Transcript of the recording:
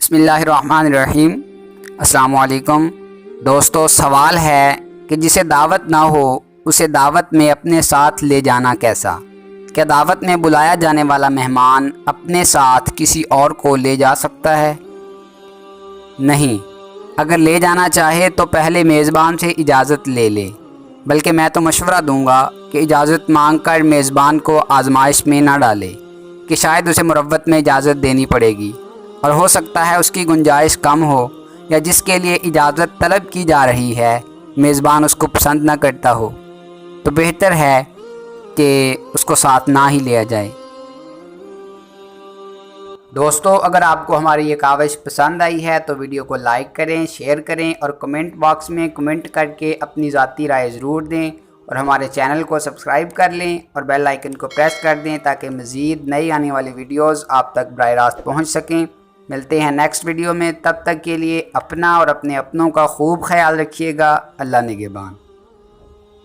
بسم اللہ الرحمن الرحیم۔ السلام علیکم دوستو، سوال ہے کہ جسے دعوت نہ ہو اسے دعوت میں اپنے ساتھ لے جانا کیسا؟ کیا دعوت میں بلایا جانے والا مہمان اپنے ساتھ کسی اور کو لے جا سکتا ہے؟ نہیں، اگر لے جانا چاہے تو پہلے میزبان سے اجازت لے لے، بلکہ میں تو مشورہ دوں گا کہ اجازت مانگ کر میزبان کو آزمائش میں نہ ڈالے کہ شاید اسے مروت میں اجازت دینی پڑے گی، اور ہو سکتا ہے اس کی گنجائش کم ہو، یا جس کے لیے اجازت طلب کی جا رہی ہے میزبان اس کو پسند نہ کرتا ہو، تو بہتر ہے کہ اس کو ساتھ نہ ہی لیا جائے۔ دوستو، اگر آپ کو ہماری یہ کاوش پسند آئی ہے تو ویڈیو کو لائک کریں، شیئر کریں اور کمنٹ باکس میں کمنٹ کر کے اپنی ذاتی رائے ضرور دیں، اور ہمارے چینل کو سبسکرائب کر لیں اور بیل آئیکن کو پریس کر دیں تاکہ مزید نئی آنے والی ویڈیوز آپ تک براہ راست پہنچ سکیں۔ ملتے ہیں نیکسٹ ویڈیو میں، تب تک کے لیے اپنا اور اپنے اپنوں کا خوب خیال رکھیے گا۔ اللہ نگہبان۔